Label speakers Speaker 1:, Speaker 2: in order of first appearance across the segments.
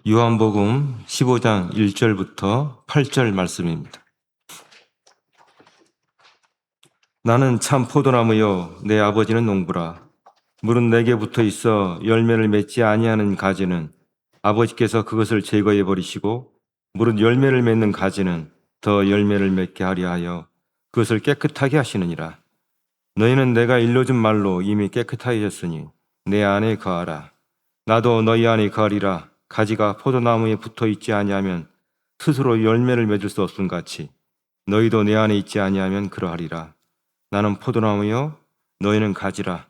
Speaker 1: 요한복음 15장 1절부터 8절 말씀입니다. 나는 참 포도나무요 내 아버지는 농부라. 물은 내게 붙어 있어 열매를 맺지 아니하는 가지는 아버지께서 그것을 제거해 버리시고, 물은 열매를 맺는 가지는 더 열매를 맺게 하려 하여 그것을 깨끗하게 하시느니라. 너희는 내가 일러준 말로 이미 깨끗하여졌으니 내 안에 거하라. 나도 너희 안에 거하리라. 가지가 포도나무에 붙어 있지 아니하면 스스로 열매를 맺을 수 없음 같이 너희도 내 안에 있지 아니하면 그러하리라. 나는 포도나무요 너희는 가지라.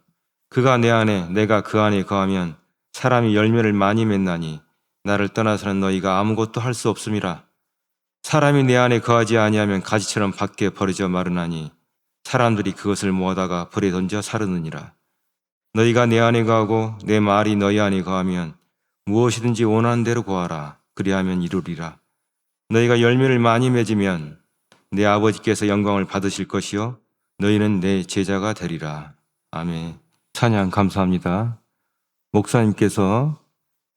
Speaker 1: 그가 내 안에 내가 그 안에 거하면 사람이 열매를 많이 맺나니 나를 떠나서는 너희가 아무것도 할 수 없음이라. 사람이 내 안에 거하지 아니하면 가지처럼 밖에 버려져 마르나니 사람들이 그것을 모아다가 불에 던져 사르느니라. 너희가 내 안에 거하고 내 말이 너희 안에 거하면 무엇이든지 원하는 대로 구하라. 그리하면 이루리라. 너희가 열매를 많이 맺으면 내 아버지께서 영광을 받으실 것이요 너희는 내 제자가 되리라. 아멘. 찬양 감사합니다. 목사님께서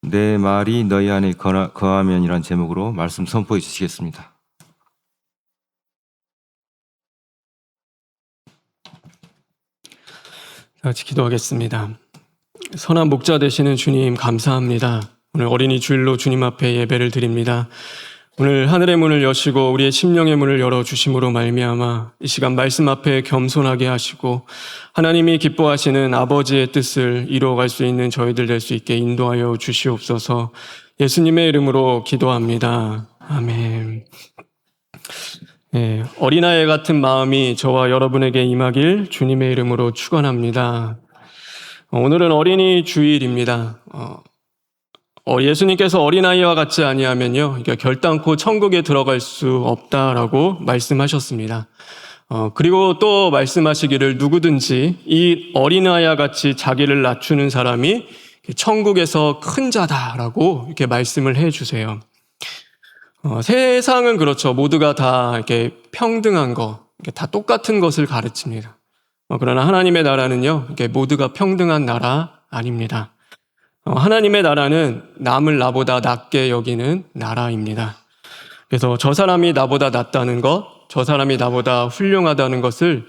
Speaker 1: 내 말이 너희 안에 거하면 이란 제목으로 말씀 선포해 주시겠습니다.
Speaker 2: 같이 기도하겠습니다. 선한 목자 되시는 주님 감사합니다. 오늘 어린이 주일로 주님 앞에 예배를 드립니다. 오늘 하늘의 문을 여시고 우리의 심령의 문을 열어주심으로 말미암아 이 시간 말씀 앞에 겸손하게 하시고 하나님이 기뻐하시는 아버지의 뜻을 이루어갈 수 있는 저희들 될 수 있게 인도하여 주시옵소서. 예수님의 이름으로 기도합니다. 아멘. 어린아이 같은 마음이 저와 여러분에게 임하길 주님의 이름으로 축원합니다. 오늘은 어린이 주일입니다. 예수님께서 어린아이와 같지 아니하면요, 결단코 천국에 들어갈 수 없다라고 말씀하셨습니다. 그리고 또 말씀하시기를 누구든지 이 어린아이와 같이 자기를 낮추는 사람이 천국에서 큰 자다라고 이렇게 말씀을 해주세요. 세상은 그렇죠. 모두가 다 이렇게 평등한 거, 다 똑같은 것을 가르칩니다. 그러나 하나님의 나라는요, 이렇게 모두가 평등한 나라 아닙니다. 하나님의 나라는 남을 나보다 낮게 여기는 나라입니다. 그래서 저 사람이 나보다 낫다는 것, 저 사람이 나보다 훌륭하다는 것을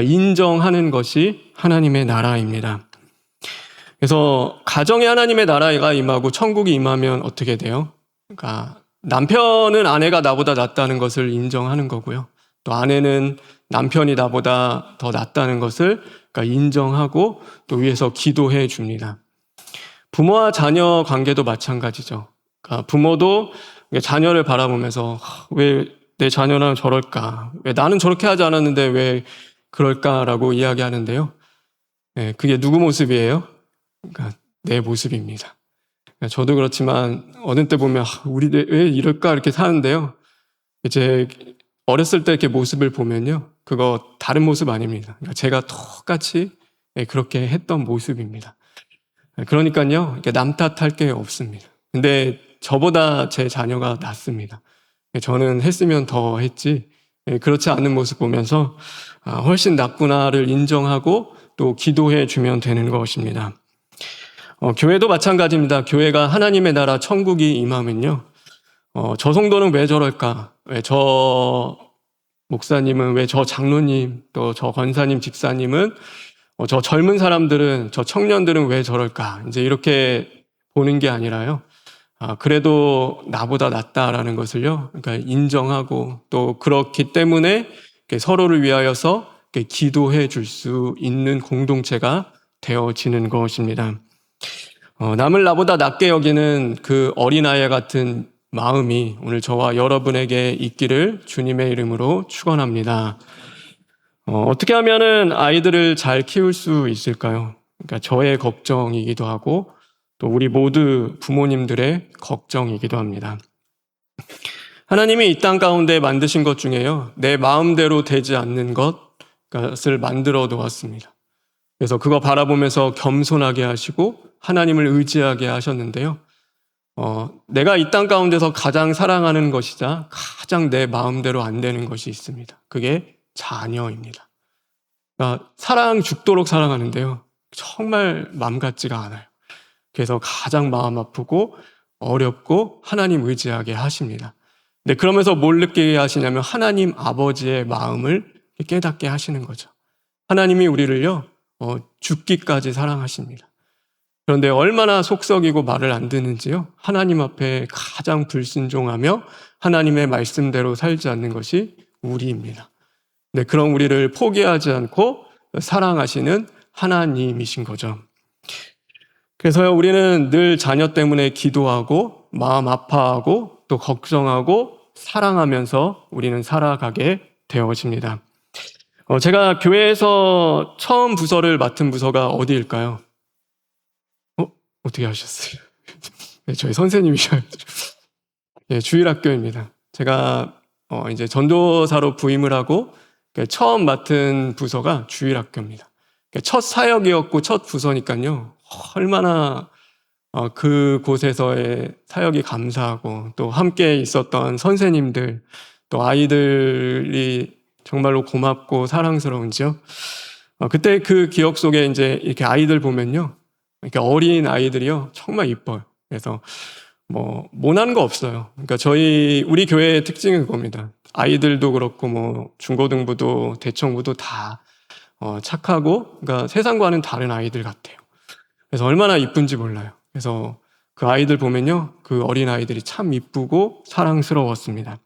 Speaker 2: 인정하는 것이 하나님의 나라입니다. 그래서 가정에 하나님의 나라가 임하고 천국이 임하면 어떻게 돼요? 그러니까 남편은 아내가 나보다 낫다는 것을 인정하는 거고요. 또 아내는 남편이 나보다 더 낫다는 것을 인정하고 또 위에서 기도해 줍니다. 부모와 자녀 관계도 마찬가지죠. 그러니까 부모도 자녀를 바라보면서 왜 내 자녀는 저럴까? 왜 나는 저렇게 하지 않았는데 왜 그럴까라고 이야기하는데요. 그게 누구 모습이에요? 그러니까 내 모습입니다. 저도 그렇지만 어느 때 보면 우리 왜 이럴까 이렇게 사는데요. 이제 어렸을 때 이렇게 모습을 보면요, 그거 다른 모습 아닙니다. 그러니까 제가 똑같이 그렇게 했던 모습입니다. 그러니까요, 이렇게 남 탓할 게 없습니다. 근데 저보다 제 자녀가 낫습니다. 저는 했으면 더 했지, 그렇지 않은 모습 보면서 훨씬 낫구나를 인정하고 또 기도해 주면 되는 것입니다. 교회도 마찬가지입니다. 교회가 하나님의 나라 천국이 임하면요, 저 성도는 왜 저럴까? 왜 저 목사님은, 왜 저 장로님, 또 저 권사님, 집사님은, 저 젊은 사람들은, 저 청년들은 왜 저럴까? 이제 이렇게 보는 게 아니라요, 그래도 나보다 낫다라는 것을요, 그러니까 인정하고 또 그렇기 때문에 서로를 위하여서 기도해 줄 수 있는 공동체가 되어지는 것입니다. 남을 나보다 낮게 여기는 그 어린아이 같은 마음이 오늘 저와 여러분에게 있기를 주님의 이름으로 축원합니다. 어떻게 하면은 아이들을 잘 키울 수 있을까요? 그러니까 저의 걱정이기도 하고 또 우리 모두 부모님들의 걱정이기도 합니다. 하나님이 이 땅 가운데 만드신 것 중에요, 내 마음대로 되지 않는 것을 만들어 놓았습니다. 그래서 그거 바라보면서 겸손하게 하시고 하나님을 의지하게 하셨는데요. 내가 이 땅 가운데서 가장 사랑하는 것이자 가장 내 마음대로 안 되는 것이 있습니다. 그게 자녀입니다. 그러니까 사랑 죽도록 사랑하는데요, 정말 맘 같지가 않아요. 그래서 가장 마음 아프고 어렵고 하나님 의지하게 하십니다. 근데 그러면서 뭘 느끼게 하시냐면 하나님 아버지의 마음을 깨닫게 하시는 거죠. 하나님이 우리를요, 죽기까지 사랑하십니다. 그런데 얼마나 속썩이고 말을 안 듣는지요. 하나님 앞에 가장 불순종하며 하나님의 말씀대로 살지 않는 것이 우리입니다. 네, 그런 우리를 포기하지 않고 사랑하시는 하나님이신 거죠. 그래서요, 우리는 늘 자녀 때문에 기도하고 마음 아파하고 또 걱정하고 사랑하면서 우리는 살아가게 되어집니다. 제가 교회에서 처음 부서를 맡은 부서가 어디일까요? 어떻게 하셨어요? 네, 저희 선생님이셔요. 네, 주일학교입니다. 제가 이제 전도사로 부임을 하고 처음 맡은 부서가 주일학교입니다. 첫 사역이었고 첫 부서니까요. 얼마나 그곳에서의 사역이 감사하고 또 함께 있었던 선생님들 또 아이들이 정말로 고맙고 사랑스러운지요. 그때 그 기억 속에 이제 이렇게 아이들 보면요. 이렇게 어린 아이들이요. 정말 이뻐요. 그래서 뭐 모난 거 없어요. 그러니까 우리 교회의 특징은 그겁니다. 아이들도 그렇고 중고등부도 대청부도 다 착하고 그러니까 세상과는 다른 아이들 같아요. 그래서 얼마나 이쁜지 몰라요. 그래서 그 아이들 보면요. 그 어린 아이들이 참 이쁘고 사랑스러웠습니다.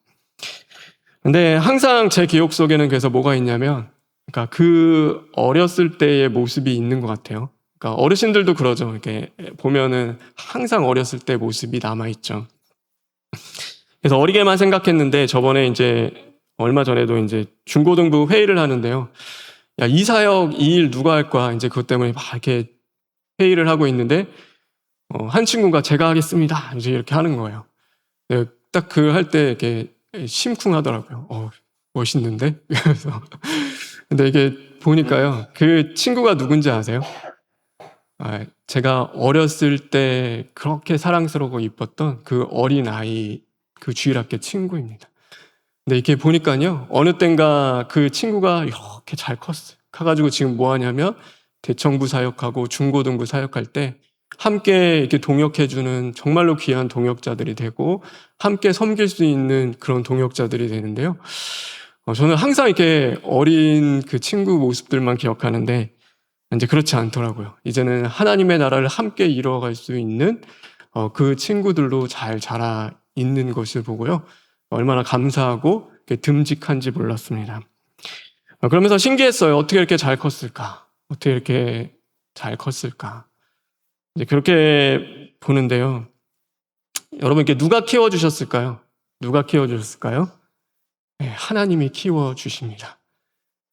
Speaker 2: 근데 항상 제 기억 속에는 그래서 뭐가 있냐면 그러니까 그 어렸을 때의 모습이 있는 것 같아요. 그러니까 어르신들도 그러죠. 이렇게 보면은 항상 어렸을 때 모습이 남아있죠. 그래서 어리게만 생각했는데 저번에 이제 얼마 전에도 이제 중고등부 회의를 하는데요. 야, 이 사역, 이 일 누가 할 거야? 이제 그것 때문에 막 이렇게 회의를 하고 있는데 한 친구가 제가 하겠습니다. 이제 이렇게 하는 거예요. 네, 딱 그 할 때 이렇게 심쿵하더라고요. 멋있는데? 그래서 근데 이게 보니까요. 그 친구가 누군지 아세요? 제가 어렸을 때 그렇게 사랑스러워 이뻤던 그 어린 아이, 그 주일학교 친구입니다. 근데 이렇게 보니까요, 어느 땐가 그 친구가 이렇게 잘 컸어요. 커가지고 지금 뭐 하냐면 대청부 사역하고 중고등부 사역할 때 함께 이렇게 동역해주는 정말로 귀한 동역자들이 되고 함께 섬길 수 있는 그런 동역자들이 되는데요. 저는 항상 이렇게 어린 그 친구 모습들만 기억하는데 이제 그렇지 않더라고요. 이제는 하나님의 나라를 함께 이루어갈 수 있는 그 친구들로 잘 자라 있는 것을 보고요. 얼마나 감사하고 듬직한지 몰랐습니다. 그러면서 신기했어요. 어떻게 이렇게 잘 컸을까? 어떻게 이렇게 잘 컸을까? 이제 그렇게 보는데요. 여러분, 이렇게 누가 키워주셨을까요? 누가 키워주셨을까요? 네, 하나님이 키워주십니다.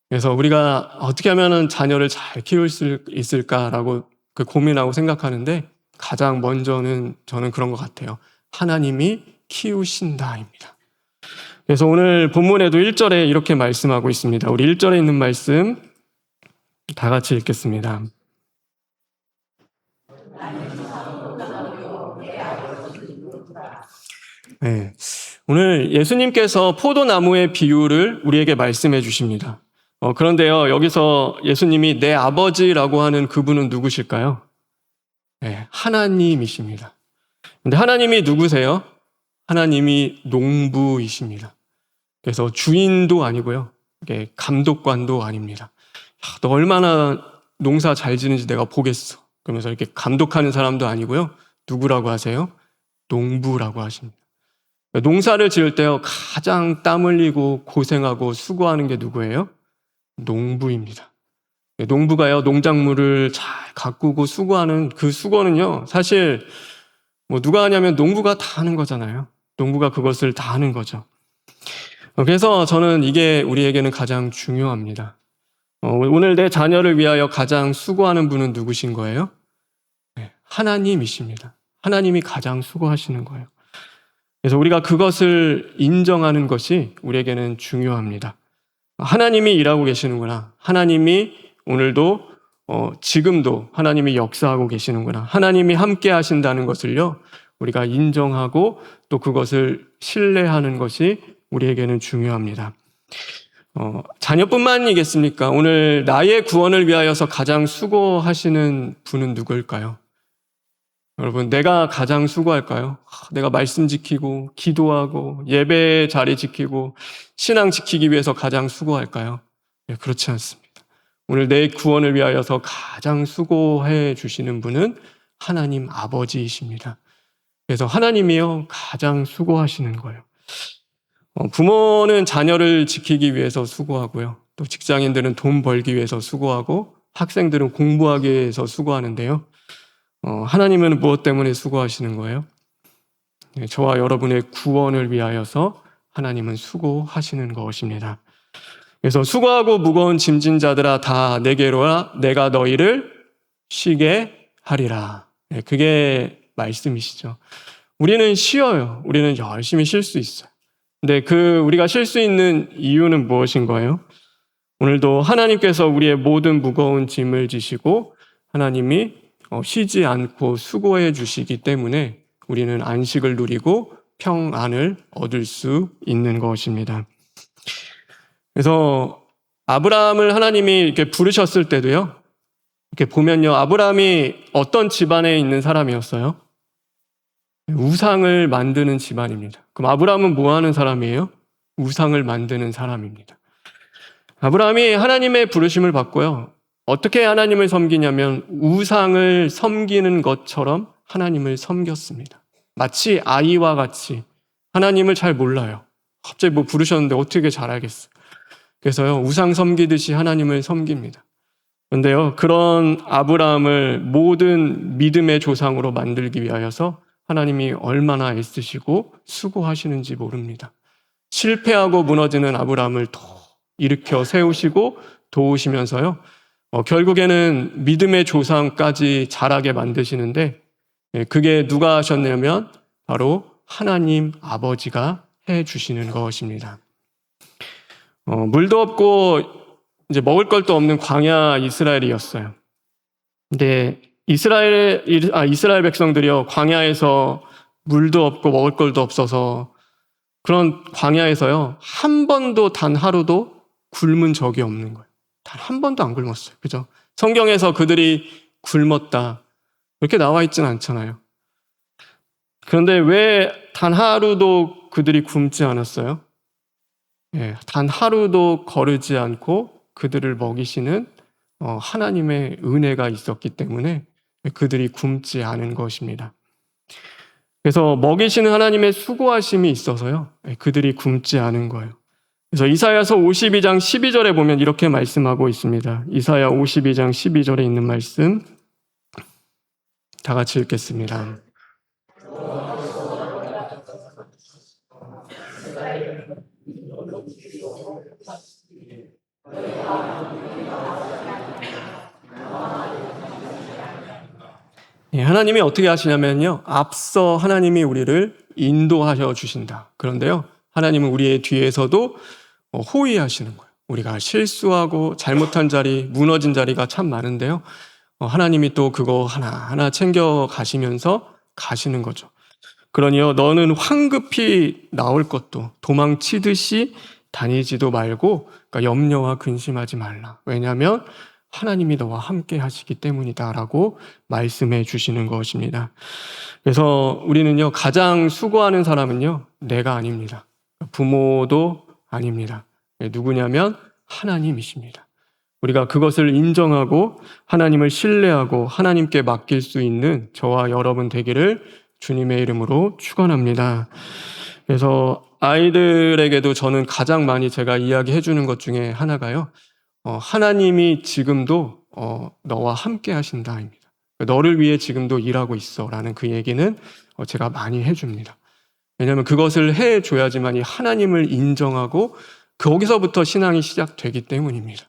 Speaker 2: 그래서 우리가 어떻게 하면 자녀를 잘 키울 수 있을까라고 고민하고 생각하는데 가장 먼저는 저는 그런 것 같아요. 하나님이 키우신다입니다. 그래서 오늘 본문에도 1절에 이렇게 말씀하고 있습니다. 우리 1절에 있는 말씀 다 같이 읽겠습니다. 네, 오늘 예수님께서 포도나무의 비유를 우리에게 말씀해 주십니다. 그런데요, 여기서 예수님이 내 아버지라고 하는 그분은 누구실까요? 네, 하나님이십니다. 근데 하나님이 누구세요? 하나님이 농부이십니다. 그래서 주인도 아니고요, 감독관도 아닙니다. 너 얼마나 농사 잘 지는지 내가 보겠어. 그러면서 이렇게 감독하는 사람도 아니고요. 누구라고 하세요? 농부라고 하십니다. 농사를 지을 때요, 가장 땀 흘리고 고생하고 수고하는 게 누구예요? 농부입니다. 농부가요, 농작물을 잘 가꾸고 수고하는 그 수고는요, 사실 누가 하냐면 농부가 다 하는 거잖아요. 농부가 그것을 다 하는 거죠. 그래서 저는 이게 우리에게는 가장 중요합니다. 오늘 내 자녀를 위하여 가장 수고하는 분은 누구신 거예요? 네, 하나님이십니다. 하나님이 가장 수고하시는 거예요. 그래서 우리가 그것을 인정하는 것이 우리에게는 중요합니다. 하나님이 일하고 계시는구나. 하나님이 오늘도 지금도 하나님이 역사하고 계시는구나. 하나님이 함께 하신다는 것을요, 우리가 인정하고 또 그것을 신뢰하는 것이 우리에게는 중요합니다. 자녀뿐만이겠습니까? 오늘 나의 구원을 위하여서 가장 수고하시는 분은 누구일까요? 여러분, 내가 가장 수고할까요? 내가 말씀 지키고, 기도하고, 예배 자리 지키고, 신앙 지키기 위해서 가장 수고할까요? 네, 그렇지 않습니다. 오늘 내 구원을 위하여서 가장 수고해 주시는 분은 하나님 아버지이십니다. 그래서 하나님이요, 가장 수고하시는 거예요. 부모는 자녀를 지키기 위해서 수고하고요. 또 직장인들은 돈 벌기 위해서 수고하고, 학생들은 공부하기 위해서 수고하는데요. 하나님은 무엇 때문에 수고하시는 거예요? 네, 저와 여러분의 구원을 위하여서 하나님은 수고하시는 것입니다. 그래서 수고하고 무거운 짐진 자들아 다 내게로 와 내가 너희를 쉬게 하리라. 네, 그게 말씀이시죠. 우리는 쉬어요. 우리는 열심히 쉴 수 있어요. 근데 우리가 쉴 수 있는 이유는 무엇인 거예요? 오늘도 하나님께서 우리의 모든 무거운 짐을 지시고 하나님이 쉬지 않고 수고해 주시기 때문에 우리는 안식을 누리고 평안을 얻을 수 있는 것입니다. 그래서 아브라함을 하나님이 이렇게 부르셨을 때도요, 이렇게 보면요, 아브라함이 어떤 집안에 있는 사람이었어요? 우상을 만드는 집안입니다. 그럼 아브라함은 뭐 하는 사람이에요? 우상을 만드는 사람입니다. 아브라함이 하나님의 부르심을 받고요, 어떻게 하나님을 섬기냐면 우상을 섬기는 것처럼 하나님을 섬겼습니다. 마치 아이와 같이. 하나님을 잘 몰라요. 갑자기 뭐 부르셨는데 어떻게 잘 알겠어요. 그래서요, 우상 섬기듯이 하나님을 섬깁니다. 그런데요, 그런 아브라함을 모든 믿음의 조상으로 만들기 위하여서 하나님이 얼마나 애쓰시고 수고하시는지 모릅니다. 실패하고 무너지는 아브라함을 더 일으켜 세우시고 도우시면서요, 결국에는 믿음의 조상까지 자라게 만드시는데, 그게 누가 하셨냐면 바로 하나님 아버지가 해 주시는 것입니다. 물도 없고 이제 먹을 것도 없는 광야 이스라엘이었어요. 근데 이스라엘 백성들이요, 광야에서 물도 없고 먹을 것도 없어서 그런 광야에서요, 한 번도 단 하루도 굶은 적이 없는 거예요. 단 한 번도 안 굶었어요. 그죠? 성경에서 그들이 굶었다 이렇게 나와 있지는 않잖아요. 그런데 왜 단 하루도 그들이 굶지 않았어요? 단 하루도 거르지 않고 그들을 먹이시는 하나님의 은혜가 있었기 때문에 그들이 굶지 않은 것입니다. 그래서 먹이시는 하나님의 수고하심이 있어서요, 그들이 굶지 않은 거예요. 그래서 이사야서 52장 12절에 보면 이렇게 말씀하고 있습니다. 이사야 52장 12절에 있는 말씀 다 같이 읽겠습니다. 하나님이 어떻게 하시냐면요, 앞서 하나님이 우리를 인도하셔 주신다. 그런데요, 하나님은 우리의 뒤에서도 호위하시는 거예요. 우리가 실수하고 잘못한 자리, 무너진 자리가 참 많은데요, 하나님이 또 그거 하나하나 챙겨 가시면서 가시는 거죠. 그러니요, 너는 황급히 나올 것도 도망치듯이 다니지도 말고, 그러니까 염려와 근심하지 말라. 왜냐하면 하나님이 너와 함께 하시기 때문이다라고 말씀해 주시는 것입니다. 그래서 우리는요, 가장 수고하는 사람은요, 내가 아닙니다. 부모도 아닙니다. 누구냐면 하나님이십니다. 우리가 그것을 인정하고 하나님을 신뢰하고 하나님께 맡길 수 있는 저와 여러분 되기를 주님의 이름으로 축원합니다. 그래서 아이들에게도 저는 가장 많이 제가 이야기해 주는 것 중에 하나가요, 하나님이 지금도 너와 함께 하신다입니다. 너를 위해 지금도 일하고 있어라는 그 얘기는 제가 많이 해줍니다. 왜냐하면 그것을 해줘야지만이 하나님을 인정하고 거기서부터 신앙이 시작되기 때문입니다.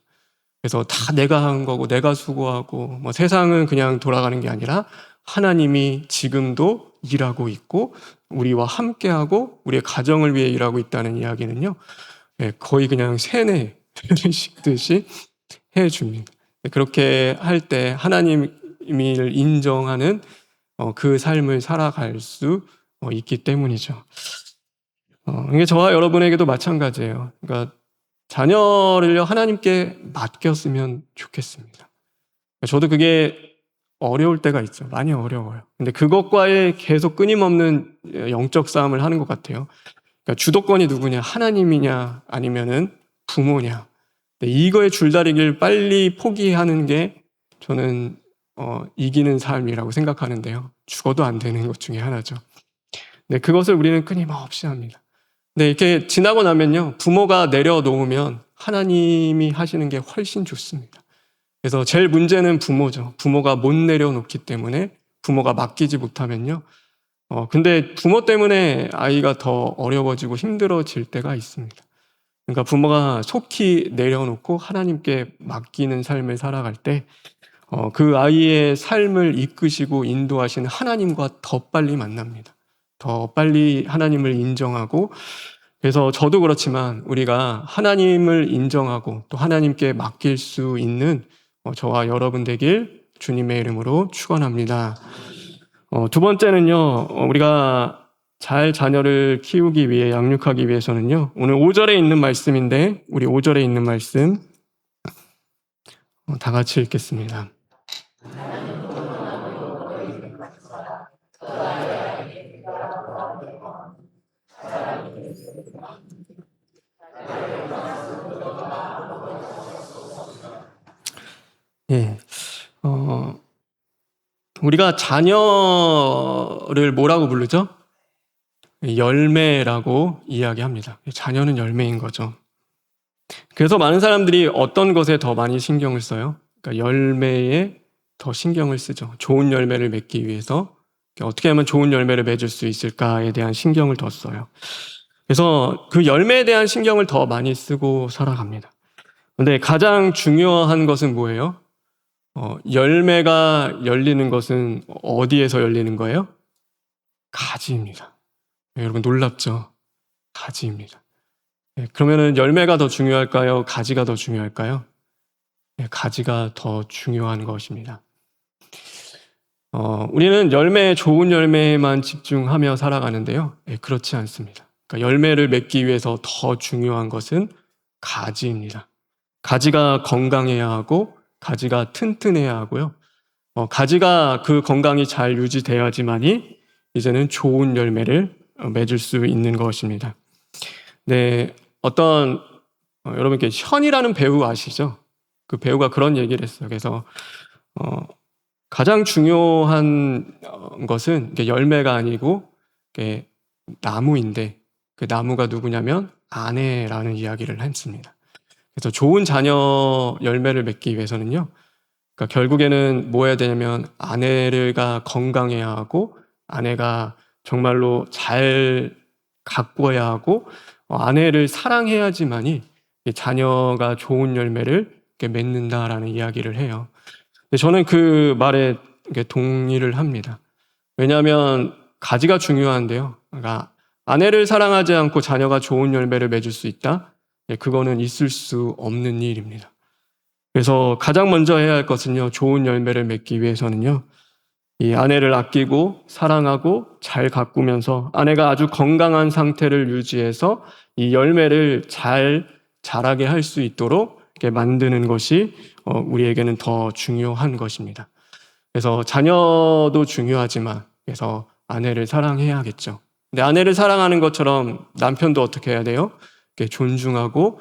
Speaker 2: 그래서 다 내가 한 거고 내가 수고하고 세상은 그냥 돌아가는 게 아니라 하나님이 지금도 일하고 있고 우리와 함께하고 우리의 가정을 위해 일하고 있다는 이야기는요, 거의 그냥 세뇌 듯이 해줍니다. 그렇게 할 때 하나님을 인정하는 그 삶을 살아갈 수 있기 때문이죠. 이게 저와 여러분에게도 마찬가지예요. 그러니까 자녀를 하나님께 맡겼으면 좋겠습니다. 저도 그게 어려울 때가 있죠. 많이 어려워요. 근데 그것과의 계속 끊임없는 영적 싸움을 하는 것 같아요. 그러니까 주도권이 누구냐? 하나님이냐? 아니면은 부모냐? 근데 이거의 줄다리기를 빨리 포기하는 게 저는 이기는 삶이라고 생각하는데요. 죽어도 안 되는 것 중에 하나죠. 네, 그것을 우리는 끊임없이 합니다. 네, 이렇게 지나고 나면요, 부모가 내려놓으면 하나님이 하시는 게 훨씬 좋습니다. 그래서 제일 문제는 부모죠. 부모가 못 내려놓기 때문에 부모가 맡기지 못하면요. 근데 부모 때문에 아이가 더 어려워지고 힘들어질 때가 있습니다. 그러니까 부모가 속히 내려놓고 하나님께 맡기는 삶을 살아갈 때, 그 아이의 삶을 이끄시고 인도하시는 하나님과 더 빨리 만납니다. 더 빨리 하나님을 인정하고, 그래서 저도 그렇지만 우리가 하나님을 인정하고 또 하나님께 맡길 수 있는 저와 여러분 되길 주님의 이름으로 축원합니다. 두 번째는요, 우리가 잘 자녀를 키우기 위해 양육하기 위해서는요, 오늘 5절에 있는 말씀인데 우리 5절에 있는 말씀 다 같이 읽겠습니다. 예, 우리가 자녀를 뭐라고 부르죠? 열매라고 이야기합니다. 자녀는 열매인 거죠. 그래서 많은 사람들이 어떤 것에 더 많이 신경을 써요? 그러니까 열매에 더 신경을 쓰죠. 좋은 열매를 맺기 위해서 어떻게 하면 좋은 열매를 맺을 수 있을까에 대한 신경을 더 써요. 그래서 그 열매에 대한 신경을 더 많이 쓰고 살아갑니다. 근데 가장 중요한 것은 뭐예요? 열매가 열리는 것은 어디에서 열리는 거예요? 가지입니다. 여러분 놀랍죠? 가지입니다. 그러면은 열매가 더 중요할까요? 가지가 더 중요할까요? 가지가 더 중요한 것입니다. 우리는 좋은 열매에만 집중하며 살아가는데요. 그렇지 않습니다. 그러니까 열매를 맺기 위해서 더 중요한 것은 가지입니다. 가지가 건강해야 하고, 가지가 튼튼해야 하고요. 가지가 그 건강이 잘 유지돼야지만이 이제는 좋은 열매를 맺을 수 있는 것입니다. 네, 여러분께 현이라는 배우 아시죠? 그 배우가 그런 얘기를 했어요. 그래서 가장 중요한 것은 열매가 아니고 나무인데, 그 나무가 누구냐면 아내라는 이야기를 했습니다. 그래서 좋은 자녀 열매를 맺기 위해서는요, 그러니까 결국에는 뭐 해야 되냐면 아내가 건강해야 하고, 아내가 정말로 잘 가꿔야 하고, 아내를 사랑해야지만이 자녀가 좋은 열매를 맺는다라는 이야기를 해요. 근데 저는 그 말에 동의를 합니다. 왜냐하면 가지가 중요한데요. 그러니까 아내를 사랑하지 않고 자녀가 좋은 열매를 맺을 수 있다? 그거는 있을 수 없는 일입니다. 그래서 가장 먼저 해야 할 것은요, 좋은 열매를 맺기 위해서는요, 이 아내를 아끼고 사랑하고 잘 가꾸면서 아내가 아주 건강한 상태를 유지해서 이 열매를 잘 자라게 할 수 있도록 이렇게 만드는 것이 우리에게는 더 중요한 것입니다. 그래서 자녀도 중요하지만, 그래서 아내를 사랑해야겠죠. 근데 아내를 사랑하는 것처럼 남편도 어떻게 해야 돼요? 이렇게 존중하고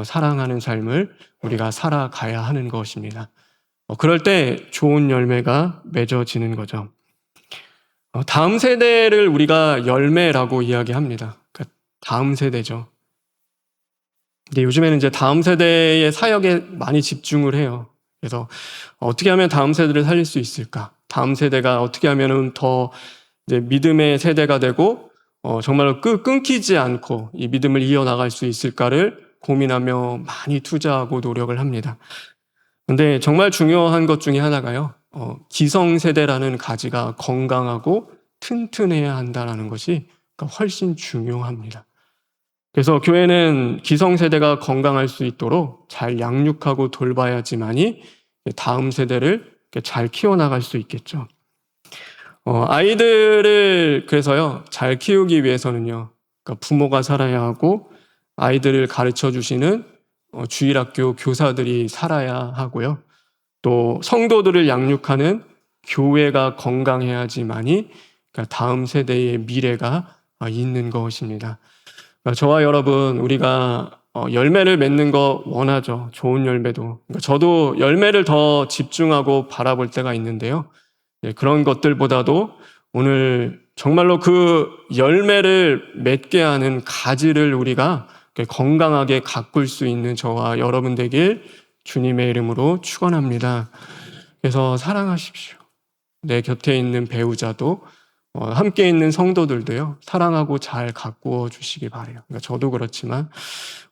Speaker 2: 사랑하는 삶을 우리가 살아가야 하는 것입니다. 그럴 때 좋은 열매가 맺어지는 거죠. 다음 세대를 우리가 열매라고 이야기합니다. 그러니까 다음 세대죠. 근데 요즘에는 이제 다음 세대의 사역에 많이 집중을 해요. 그래서 어떻게 하면 다음 세대를 살릴 수 있을까? 다음 세대가 어떻게 하면 더 이제 믿음의 세대가 되고 정말로 끊기지 않고 이 믿음을 이어나갈 수 있을까를 고민하며 많이 투자하고 노력을 합니다. 근데 정말 중요한 것 중에 하나가요, 기성세대라는 가지가 건강하고 튼튼해야 한다는 것이 훨씬 중요합니다. 그래서 교회는 기성세대가 건강할 수 있도록 잘 양육하고 돌봐야지만이 다음 세대를 잘 키워나갈 수 있겠죠. 아이들을 그래서요, 잘 키우기 위해서는요, 그러니까 부모가 살아야 하고 아이들을 가르쳐 주시는 주일학교 교사들이 살아야 하고요. 또 성도들을 양육하는 교회가 건강해야지만이 그러니까 다음 세대의 미래가 있는 것입니다. 그러니까 저와 여러분, 우리가 열매를 맺는 거 원하죠. 좋은 열매도. 그러니까 저도 열매를 더 집중하고 바라볼 때가 있는데요. 그런 것들보다도 오늘 정말로 그 열매를 맺게 하는 가지를 우리가 건강하게 가꿀 수 있는 저와 여러분 되길 주님의 이름으로 축원합니다. 그래서 사랑하십시오. 내 곁에 있는 배우자도 함께 있는 성도들도요, 사랑하고 잘 가꾸어 주시기 바래요. 그러니까 저도 그렇지만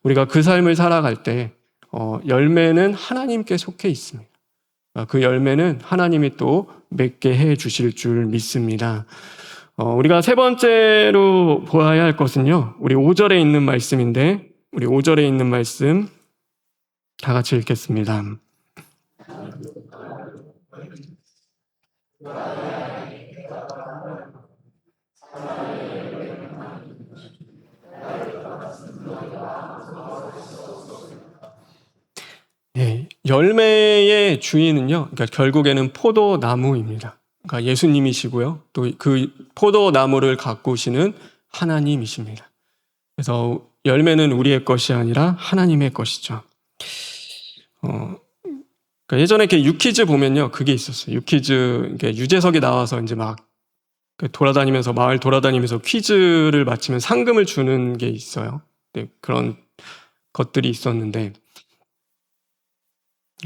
Speaker 2: 우리가 그 삶을 살아갈 때 열매는 하나님께 속해 있습니다. 그 열매는 하나님이 또 맺게 해 주실 줄 믿습니다. 우리가 세 번째로 보아야 할 것은요, 우리 5절에 있는 말씀인데, 우리 5절에 있는 말씀 다 같이 읽겠습니다. 예, 열매의 주인은요, 그러니까 결국에는 포도나무입니다. 그러니까 예수님이시고요, 또 그 포도나무를 가꾸시는 하나님이십니다. 그래서 열매는 우리의 것이 아니라 하나님의 것이죠. 그러니까 예전에 이렇게 유퀴즈 보면요, 그게 있었어요. 유퀴즈, 이렇게 유재석이 나와서 이제 막 돌아다니면서, 마을 돌아다니면서 퀴즈를 맞히면 상금을 주는 게 있어요. 네, 그런 것들이 있었는데,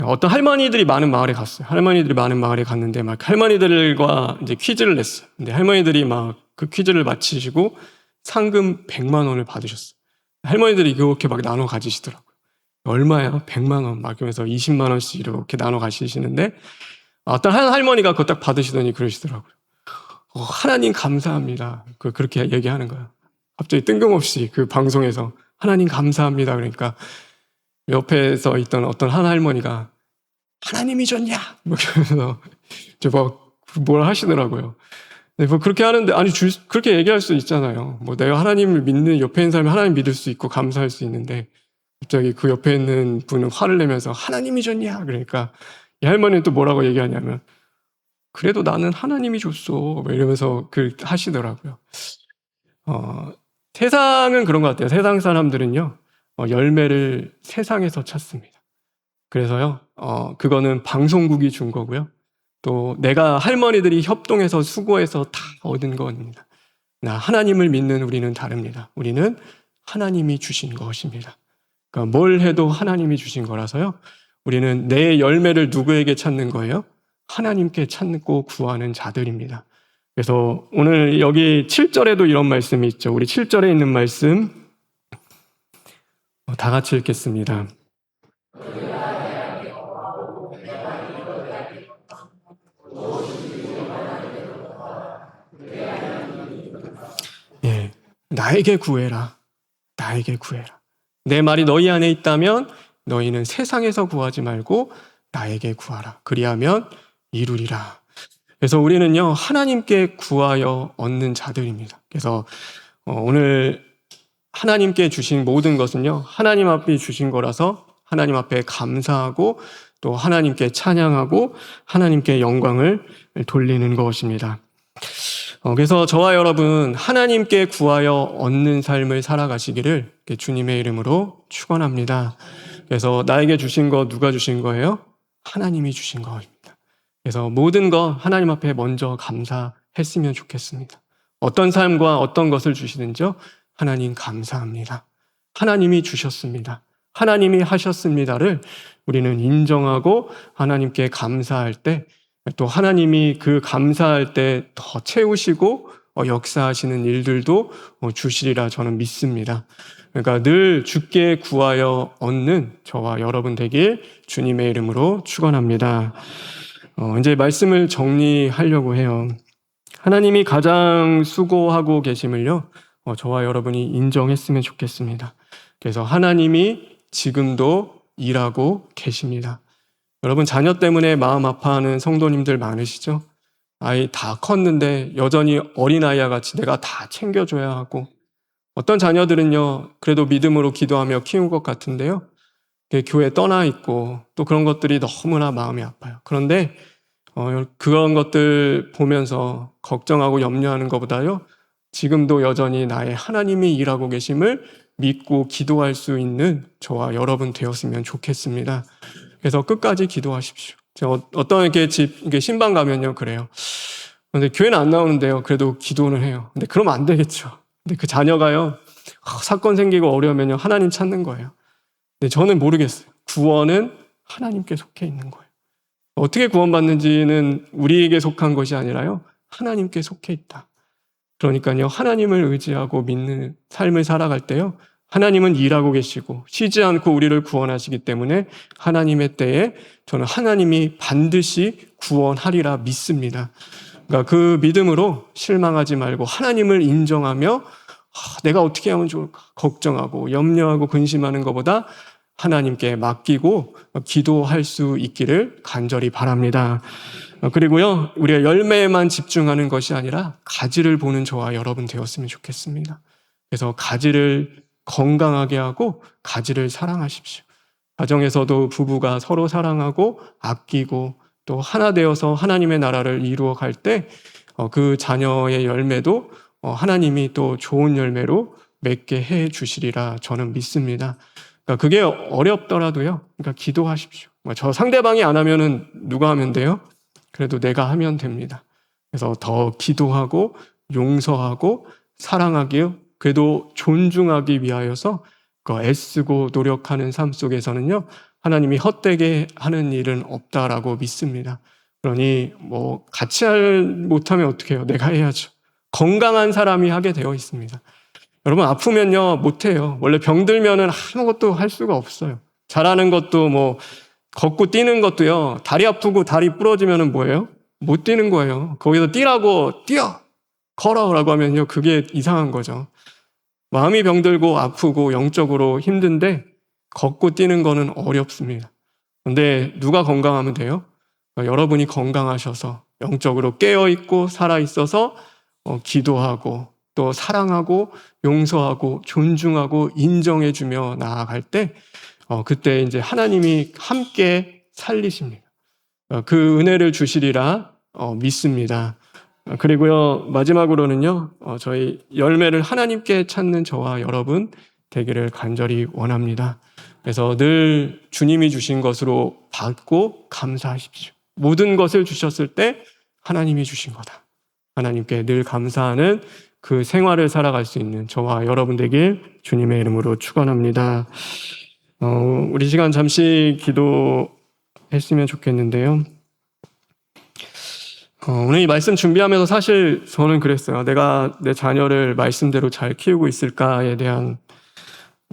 Speaker 2: 어떤 할머니들이 많은 마을에 갔어요. 할머니들이 많은 마을에 갔는데 막 할머니들과 이제 퀴즈를 냈어요. 근데 할머니들이 막 그 퀴즈를 마치시고 상금 100만 원을 받으셨어요. 할머니들이 그렇게 막 나눠 가지시더라고요. 얼마야? 100만 원. 막 그러면서 20만 원씩 이렇게 나눠 가시시는데 어떤 한 할머니가 그거 딱 받으시더니 그러시더라고요. 하나님 감사합니다. 그렇게 얘기하는 거예요. 갑자기 뜬금없이 그 방송에서 하나님 감사합니다. 그러니까 옆에서 있던 어떤 한 할머니가 하나님이 줬냐? 뭐 그러면서 뭐라 하시더라고요. 네, 뭐 그렇게 하는데 아니 그렇게 얘기할 수 있잖아요. 뭐 내가 하나님을 믿는 옆에 있는 사람이 하나님 믿을 수 있고 감사할 수 있는데 갑자기 그 옆에 있는 분은 화를 내면서 하나님이 줬냐? 그러니까 이 할머니는 또 뭐라고 얘기하냐면 그래도 나는 하나님이 줬어. 뭐 이러면서 하시더라고요. 세상은 그런 것 같아요. 세상 사람들은요. 열매를 세상에서 찾습니다. 그래서요, 그거는 방송국이 준 거고요. 또 내가 할머니들이 협동해서 수고해서 다 얻은 겁니다. 하나님을 믿는 우리는 다릅니다. 우리는 하나님이 주신 것입니다. 그러니까 뭘 해도 하나님이 주신 거라서요. 우리는 내 열매를 누구에게 찾는 거예요? 하나님께 찾고 구하는 자들입니다. 그래서 오늘 여기 7절에도 이런 말씀이 있죠. 우리 7절에 있는 말씀 다 같이 읽겠습니다. 예, 나에게 구해라. 나에게 구해라. 내 말이 너희 안에 있다면 너희는 세상에서 구하지 말고 나에게 구하라. 그리하면 이루리라. 그래서 우리는요, 하나님께 구하여 얻는 자들입니다. 그래서 오늘 하나님께 주신 모든 것은요, 하나님 앞에 주신 거라서 하나님 앞에 감사하고 또 하나님께 찬양하고 하나님께 영광을 돌리는 것입니다. 그래서 저와 여러분 하나님께 구하여 얻는 삶을 살아가시기를 주님의 이름으로 축원합니다. 그래서 나에게 주신 거 누가 주신 거예요? 하나님이 주신 거입니다. 그래서 모든 거 하나님 앞에 먼저 감사했으면 좋겠습니다. 어떤 삶과 어떤 것을 주시든지요, 하나님 감사합니다. 하나님이 주셨습니다. 하나님이 하셨습니다를 우리는 인정하고 하나님께 감사할 때 또 하나님이 그 감사할 때 더 채우시고 역사하시는 일들도 주시리라 저는 믿습니다. 그러니까 늘 주께 구하여 얻는 저와 여러분 되길 주님의 이름으로 축원합니다. 이제 말씀을 정리하려고 해요. 하나님이 가장 수고하고 계심을요, 저와 여러분이 인정했으면 좋겠습니다. 그래서 하나님이 지금도 일하고 계십니다. 여러분 자녀 때문에 마음 아파하는 성도님들 많으시죠? 아이 다 컸는데 여전히 어린아이와 같이 내가 다 챙겨줘야 하고, 어떤 자녀들은요 그래도 믿음으로 기도하며 키운 것 같은데요 교회 떠나 있고 또 그런 것들이 너무나 마음이 아파요. 그런데 그런 것들 보면서 걱정하고 염려하는 것보다요, 지금도 여전히 나의 하나님이 일하고 계심을 믿고 기도할 수 있는 저와 여러분 되었으면 좋겠습니다. 그래서 끝까지 기도하십시오. 제가 어떤 이렇게 신방 가면요, 그래요. 근데 교회는 안 나오는데요, 그래도 기도는 해요. 근데 그러면 안 되겠죠. 근데 그 자녀가요, 사건 생기고 어려우면요, 하나님 찾는 거예요. 근데 저는 모르겠어요. 구원은 하나님께 속해 있는 거예요. 어떻게 구원받는지는 우리에게 속한 것이 아니라요, 하나님께 속해 있다. 그러니까요, 하나님을 의지하고 믿는 삶을 살아갈 때요, 하나님은 일하고 계시고 쉬지 않고 우리를 구원하시기 때문에 하나님의 때에 저는 하나님이 반드시 구원하리라 믿습니다. 그러니까 그 믿음으로 실망하지 말고 하나님을 인정하며 내가 어떻게 하면 좋을까 걱정하고 염려하고 근심하는 것보다 하나님께 맡기고 기도할 수 있기를 간절히 바랍니다. 그리고요, 우리가 열매에만 집중하는 것이 아니라 가지를 보는 저와 여러분 되었으면 좋겠습니다. 그래서 가지를 건강하게 하고 가지를 사랑하십시오. 가정에서도 부부가 서로 사랑하고 아끼고 또 하나 되어서 하나님의 나라를 이루어 갈 때 그 자녀의 열매도 하나님이 또 좋은 열매로 맺게 해 주시리라 저는 믿습니다. 그러니까 그게 어렵더라도요, 그러니까 기도하십시오. 저 상대방이 안 하면은 누가 하면 돼요? 그래도 내가 하면 됩니다. 그래서 더 기도하고 용서하고 사랑하기요, 그래도 존중하기 위하여서 애쓰고 노력하는 삶 속에서는요, 하나님이 헛되게 하는 일은 없다라고 믿습니다. 그러니 같이 못하면 어떻게 해요? 내가 해야죠. 건강한 사람이 하게 되어 있습니다. 여러분 아프면요 못해요. 원래 병들면은 아무것도 할 수가 없어요. 잘하는 것도 걷고 뛰는 것도요, 다리 아프고 다리 부러지면은 뭐예요? 못 뛰는 거예요. 거기서 뛰라고 뛰어 걸어라고 하면요, 그게 이상한 거죠. 마음이 병들고 아프고 영적으로 힘든데 걷고 뛰는 거는 어렵습니다. 근데 누가 건강하면 돼요? 여러분이 건강하셔서 영적으로 깨어있고 살아있어서 기도하고 또 사랑하고 용서하고 존중하고 인정해주며 나아갈 때 그때 이제 하나님이 함께 살리십니다. 그 은혜를 주시리라 믿습니다. 그리고요, 마지막으로는요, 저희 열매를 하나님께 찾는 저와 여러분 되기를 간절히 원합니다. 그래서 늘 주님이 주신 것으로 받고 감사하십시오. 모든 것을 주셨을 때 하나님이 주신 거다. 하나님께 늘 감사하는 그 생활을 살아갈 수 있는 저와 여러분 되길 주님의 이름으로 축원합니다. 우리 시간 잠시 기도했으면 좋겠는데요. 오늘 이 말씀 준비하면서 사실 저는 그랬어요. 내가 내 자녀를 말씀대로 잘 키우고 있을까에 대한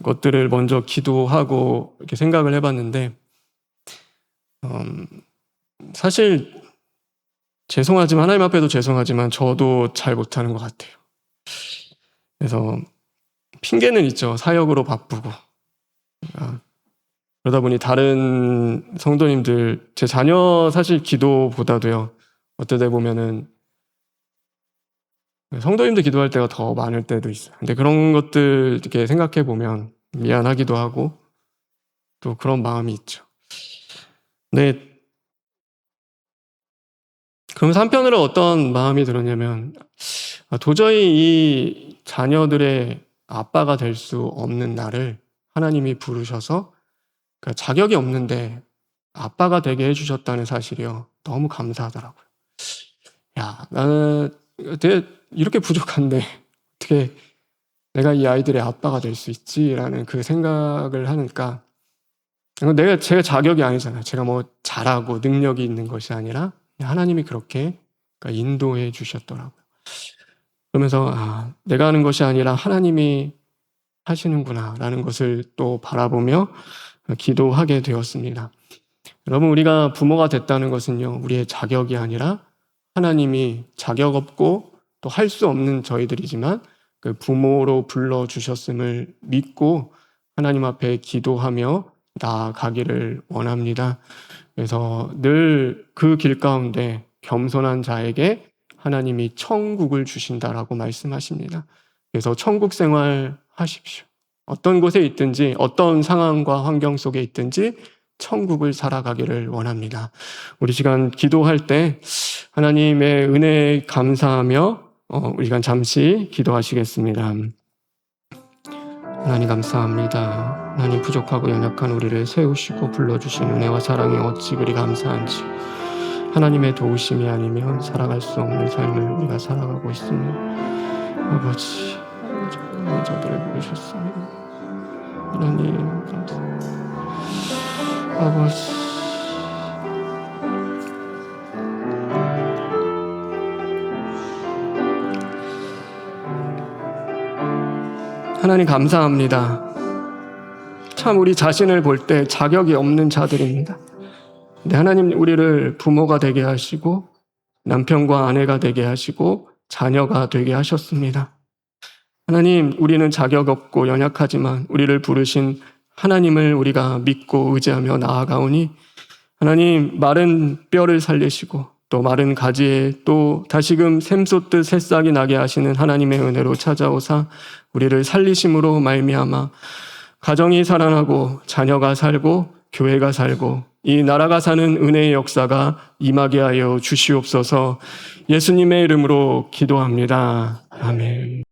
Speaker 2: 것들을 먼저 기도하고 이렇게 생각을 해봤는데, 사실 죄송하지만, 하나님 앞에도 죄송하지만 저도 잘 못하는 것 같아요. 그래서 핑계는 있죠. 사역으로 바쁘고. 그러다 보니 다른 성도님들, 제 자녀 사실 기도보다도요, 어쩌다 보면은 성도님들 기도할 때가 더 많을 때도 있어요. 근데 그런 것들 이렇게 생각해 보면 미안하기도 하고 또 그런 마음이 있죠. 네. 그러면서 한편으로 어떤 마음이 들었냐면, 도저히 이 자녀들의 아빠가 될 수 없는 나를 하나님이 부르셔서 자격이 없는데 아빠가 되게 해주셨다는 사실이요, 너무 감사하더라고요. 야, 나는 되게 이렇게 부족한데 어떻게 내가 이 아이들의 아빠가 될 수 있지라는 그 생각을 하니까, 제가 자격이 아니잖아요. 제가 잘하고 능력이 있는 것이 아니라 하나님이 그렇게 인도해 주셨더라고요. 그러면서 내가 하는 것이 아니라 하나님이 하시는구나라는 것을 또 바라보며 기도하게 되었습니다. 여러분, 우리가 부모가 됐다는 것은요, 우리의 자격이 아니라 하나님이 자격 없고 또 할 수 없는 저희들이지만 그 부모로 불러주셨음을 믿고 하나님 앞에 기도하며 나아가기를 원합니다. 그래서 늘 그 길 가운데 겸손한 자에게 하나님이 천국을 주신다라고 말씀하십니다. 그래서 천국 생활 하십시오. 어떤 곳에 있든지 어떤 상황과 환경 속에 있든지 천국을 살아가기를 원합니다. 우리 시간 기도할 때 하나님의 은혜에 감사하며 우리 시간 잠시 기도하시겠습니다. 하나님 감사합니다. 하나님 부족하고 연약한 우리를 세우시고 불러주신 은혜와 사랑이 어찌 그리 감사한지, 하나님의 도우심이 아니면 살아갈 수 없는 삶을 우리가 살아가고 있습니다. 아버지, 저들을 부르셨습니다. 하나님 감사합니다. 아버지, 하나님 감사합니다. 참 우리 자신을 볼 때 자격이 없는 자들입니다. 근데 하나님 우리를 부모가 되게 하시고 남편과 아내가 되게 하시고 자녀가 되게 하셨습니다. 하나님, 우리는 자격 없고 연약하지만 우리를 부르신 하나님을 우리가 믿고 의지하며 나아가오니 하나님, 마른 뼈를 살리시고 또 마른 가지에 또 다시금 샘솟듯 새싹이 나게 하시는 하나님의 은혜로 찾아오사 우리를 살리심으로 말미암아 가정이 살아나고 자녀가 살고 교회가 살고 이 나라가 사는 은혜의 역사가 임하게 하여 주시옵소서. 예수님의 이름으로 기도합니다. 아멘.